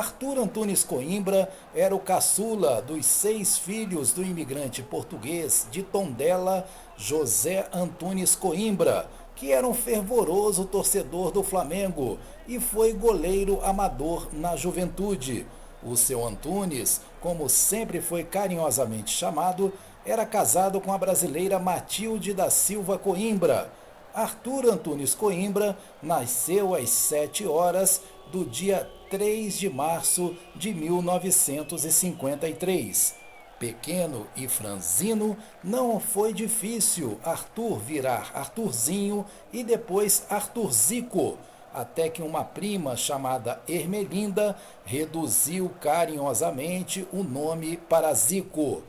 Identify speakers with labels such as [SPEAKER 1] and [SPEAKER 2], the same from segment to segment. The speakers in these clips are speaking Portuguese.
[SPEAKER 1] Arthur Antunes Coimbra era o caçula dos 6 filhos do imigrante português de Tondela, José Antunes Coimbra, que era um fervoroso torcedor do Flamengo e foi goleiro amador na juventude. O seu Antunes, como sempre foi carinhosamente chamado, era casado com a brasileira Matilde da Silva Coimbra. Arthur Antunes Coimbra nasceu às 7 horas do dia 3 de março de 1953. Pequeno e franzino, não foi difícil Arthur virar Arthurzinho e depois Arthurzico, até que uma prima chamada Ermelinda reduziu carinhosamente o nome para Zico.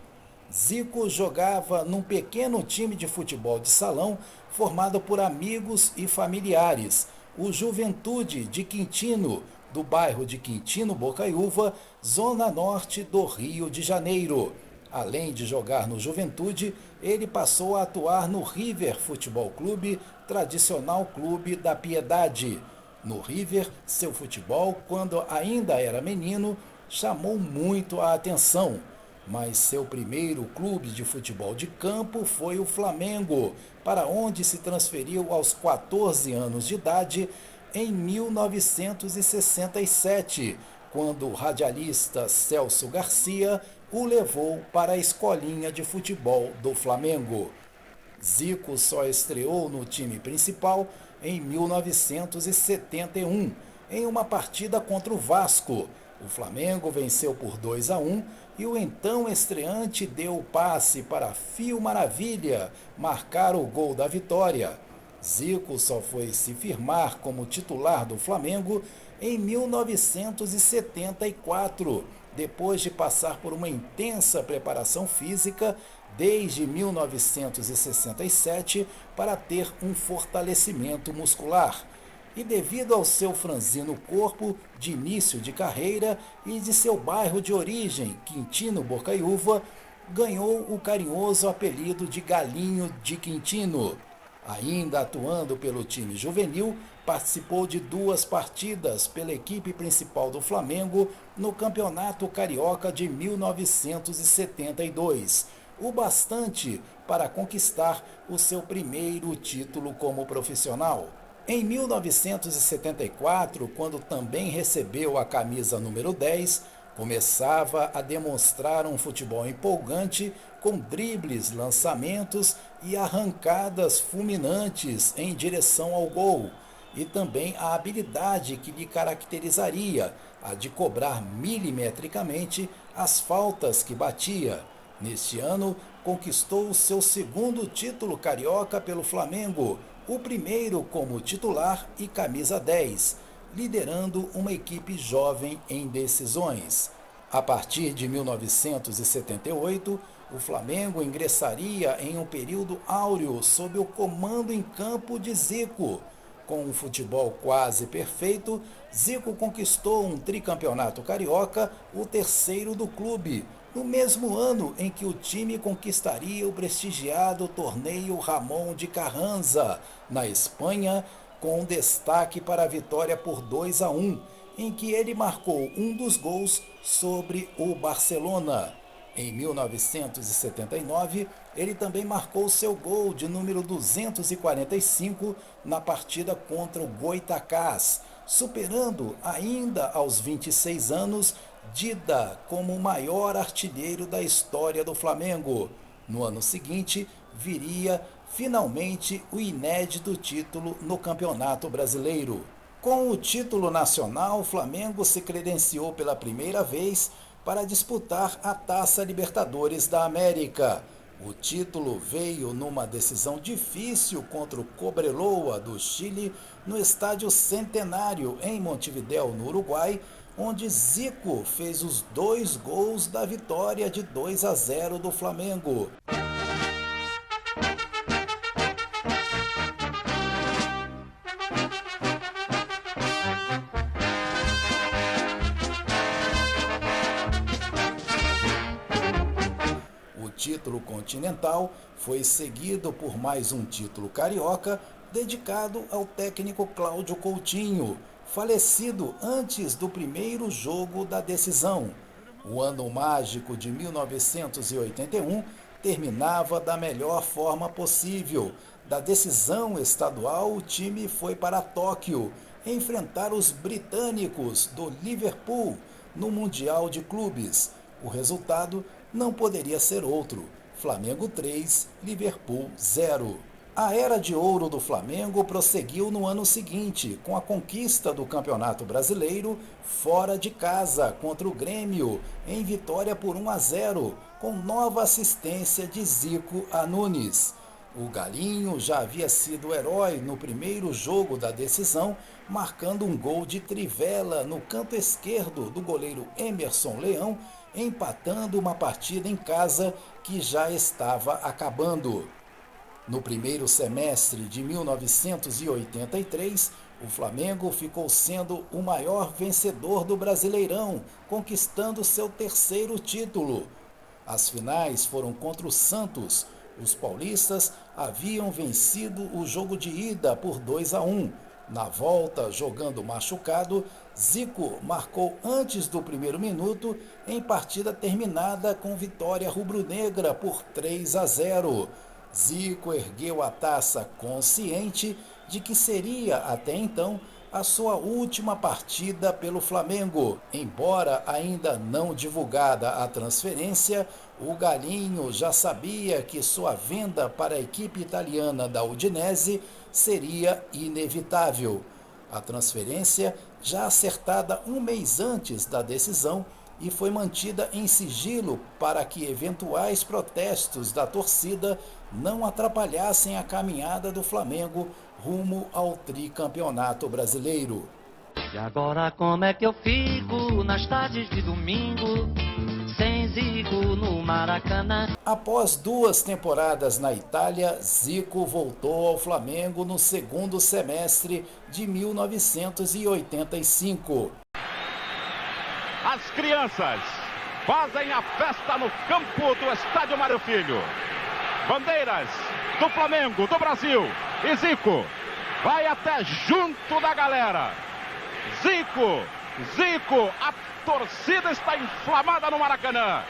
[SPEAKER 1] Zico jogava num pequeno time de futebol de salão formado por amigos e familiares, o Juventude de Quintino, do bairro de Quintino Bocaiúva, zona norte do Rio de Janeiro. Além de jogar no Juventude, ele passou a atuar no River Futebol Clube, tradicional clube da Piedade. No River, seu futebol, quando ainda era menino, chamou muito a atenção. Mas seu primeiro clube de futebol de campo foi o Flamengo, para onde se transferiu aos 14 anos de idade em 1967, quando o radialista Celso Garcia o levou para a escolinha de futebol do Flamengo. Zico só estreou no time principal em 1971, em uma partida contra o Vasco. O Flamengo venceu por 2-1 e o então estreante deu o passe para Fio Maravilha marcar o gol da vitória. Zico só foi se firmar como titular do Flamengo em 1974, depois de passar por uma intensa preparação física desde 1967 para ter um fortalecimento muscular. E devido ao seu franzino corpo de início de carreira e de seu bairro de origem, Quintino Bocaiúva, ganhou o carinhoso apelido de Galinho de Quintino. Ainda atuando pelo time juvenil, participou de 2 partidas pela equipe principal do Flamengo no Campeonato Carioca de 1972, o bastante para conquistar o seu primeiro título como profissional. Em 1974, quando também recebeu a camisa número 10, começava a demonstrar um futebol empolgante com dribles, lançamentos e arrancadas fulminantes em direção ao gol, e também a habilidade que lhe caracterizaria, a de cobrar milimetricamente as faltas que batia. Neste ano, conquistou o seu segundo título carioca pelo Flamengo, o primeiro como titular e camisa 10, liderando uma equipe jovem em decisões. A partir de 1978, o Flamengo ingressaria em um período áureo sob o comando em campo de Zico. Com um futebol quase perfeito, Zico conquistou um tricampeonato carioca, o terceiro do clube, no mesmo ano em que o time conquistaria o prestigiado torneio Ramon de Carranza, na Espanha, com destaque para a vitória por 2-1, em que ele marcou um dos gols sobre o Barcelona. Em 1979, ele também marcou seu gol de número 245 na partida contra o Goitacás, superando ainda aos 26 anos Dida como o maior artilheiro da história do Flamengo. No ano seguinte, viria finalmente o inédito título no Campeonato Brasileiro. Com o título nacional, o Flamengo se credenciou pela primeira vez para disputar a Taça Libertadores da América. O título veio numa decisão difícil contra o Cobreloa do Chile no Estádio Centenário, em Montevidéu, no Uruguai, onde Zico fez os 2 gols da vitória de 2-0 do Flamengo. O título continental foi seguido por mais um título carioca dedicado ao técnico Cláudio Coutinho, falecido antes do primeiro jogo da decisão. O ano mágico de 1981 terminava da melhor forma possível. Da decisão estadual, o time foi para Tóquio enfrentar os britânicos do Liverpool no Mundial de Clubes. O resultado não poderia ser outro: Flamengo 3, Liverpool 0. A era de ouro do Flamengo prosseguiu no ano seguinte, com a conquista do Campeonato Brasileiro fora de casa contra o Grêmio, em vitória por 1-0, com nova assistência de Zico a Nunes. O Galinho já havia sido herói no primeiro jogo da decisão, marcando um gol de trivela no canto esquerdo do goleiro Emerson Leão, empatando uma partida em casa que já estava acabando. No primeiro semestre de 1983, o Flamengo ficou sendo o maior vencedor do Brasileirão, conquistando seu terceiro título. As finais foram contra o Santos. Os paulistas haviam vencido o jogo de ida por 2-1. Na volta, jogando machucado, Zico marcou antes do primeiro minuto, em partida terminada com vitória rubro-negra por 3-0. Zico ergueu a taça consciente de que seria, até então, a sua última partida pelo Flamengo. Embora ainda não divulgada a transferência, o Galinho já sabia que sua venda para a equipe italiana da Udinese seria inevitável. A transferência, já acertada um mês antes da decisão, e foi mantida em sigilo para que eventuais protestos da torcida não atrapalhassem a caminhada do Flamengo rumo ao tricampeonato brasileiro.
[SPEAKER 2] E agora como é que eu fico nas tardes de domingo, sem Zico no Maracanã?
[SPEAKER 1] Após 2 temporadas na Itália, Zico voltou ao Flamengo no segundo semestre de 1985.
[SPEAKER 3] As crianças fazem a festa no campo do Estádio Mário Filho. Bandeiras do Flamengo, do Brasil. E Zico vai até junto da galera. Zico, a torcida está inflamada no Maracanã.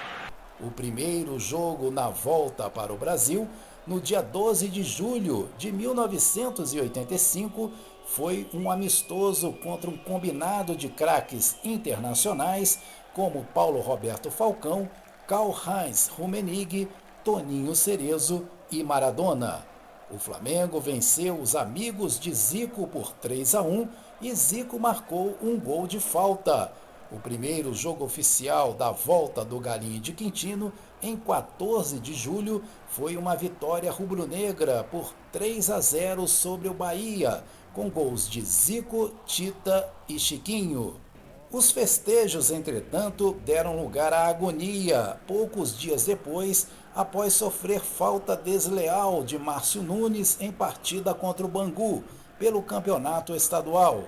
[SPEAKER 1] O primeiro jogo na volta para o Brasil, no dia 12 de julho de 1985, foi um amistoso contra um combinado de craques internacionais como Paulo Roberto Falcão, Karl-Heinz Rummenigge, Toninho Cerezo e Maradona. O Flamengo venceu os amigos de Zico por 3-1 e Zico marcou um gol de falta. O primeiro jogo oficial da volta do Galinho de Quintino, em 14 de julho, foi uma vitória rubro-negra por 3-0 sobre o Bahia, com gols de Zico, Tita e Chiquinho. Os festejos, entretanto, deram lugar à agonia, poucos dias depois, após sofrer falta desleal de Márcio Nunes em partida contra o Bangu, pelo campeonato estadual.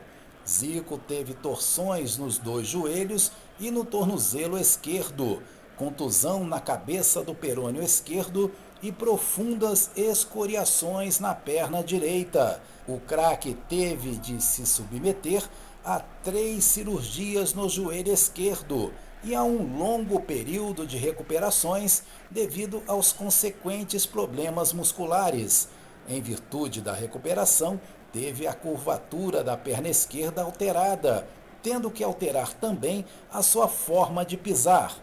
[SPEAKER 1] Zico teve torções nos 2 joelhos e no tornozelo esquerdo, contusão na cabeça do perônio esquerdo e profundas escoriações na perna direita. O craque teve de se submeter a 3 cirurgias no joelho esquerdo e a um longo período de recuperações devido aos consequentes problemas musculares. Em virtude da recuperação, teve a curvatura da perna esquerda alterada, tendo que alterar também a sua forma de pisar.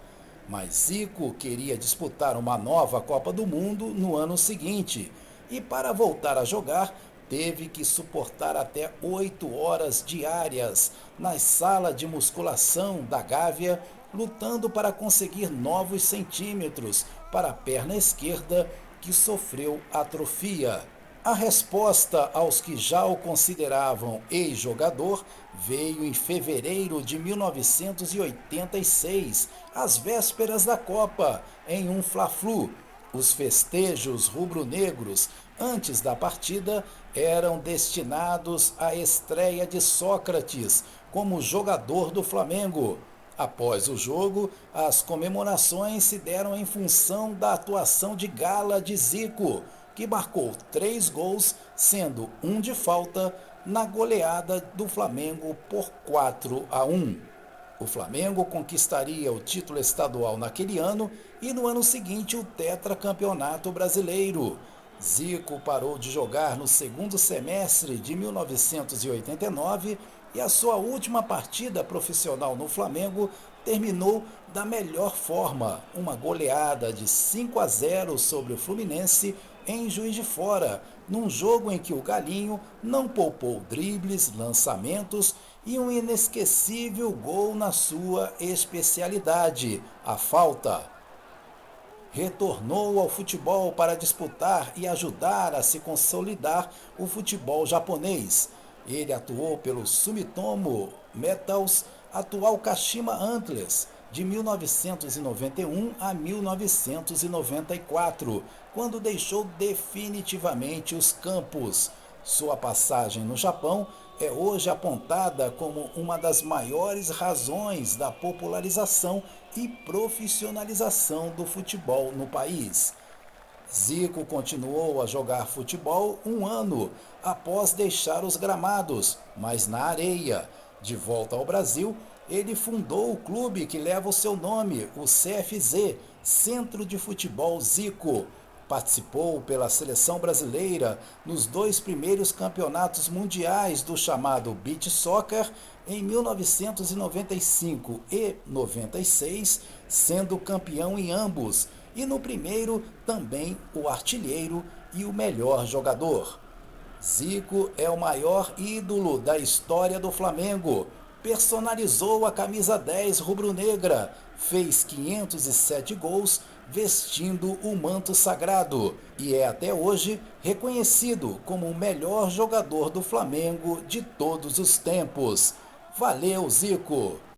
[SPEAKER 1] Mas Zico queria disputar uma nova Copa do Mundo no ano seguinte e, para voltar a jogar, teve que suportar até 8 horas diárias na sala de musculação da Gávea, lutando para conseguir novos centímetros para a perna esquerda, que sofreu atrofia. A resposta aos que já o consideravam ex-jogador veio em fevereiro de 1986, às vésperas da Copa, em um Fla-Flu. Os festejos rubro-negros antes da partida eram destinados à estreia de Sócrates como jogador do Flamengo. Após o jogo, as comemorações se deram em função da atuação de gala de Zico, que marcou 3 gols, sendo 1 de falta na goleada do Flamengo por 4-1. O Flamengo conquistaria o título estadual naquele ano e no ano seguinte o tetracampeonato brasileiro. Zico parou de jogar no segundo semestre de 1989 e a sua última partida profissional no Flamengo terminou da melhor forma, uma goleada de 5-0 sobre o Fluminense em Juiz de Fora, num jogo em que o Galinho não poupou dribles, lançamentos e um inesquecível gol na sua especialidade, a falta. Retornou ao futebol para disputar e ajudar a se consolidar o futebol japonês. Ele atuou pelo Sumitomo Metals, atual Kashima Antlers, de 1991 a 1994, quando deixou definitivamente os campos. Sua passagem no Japão é hoje apontada como uma das maiores razões da popularização e profissionalização do futebol no país. Zico continuou a jogar futebol um ano após deixar os gramados, mas na areia. De volta ao Brasil, ele fundou o clube que leva o seu nome, o CFZ, Centro de Futebol Zico. Participou pela seleção brasileira nos 2 primeiros campeonatos mundiais do chamado Beach Soccer em 1995 e 96, sendo campeão em ambos, e no primeiro também o artilheiro e o melhor jogador. Zico é o maior ídolo da história do Flamengo. Personalizou a camisa 10 rubro-negra, fez 507 gols vestindo o manto sagrado e é até hoje reconhecido como o melhor jogador do Flamengo de todos os tempos. Valeu, Zico!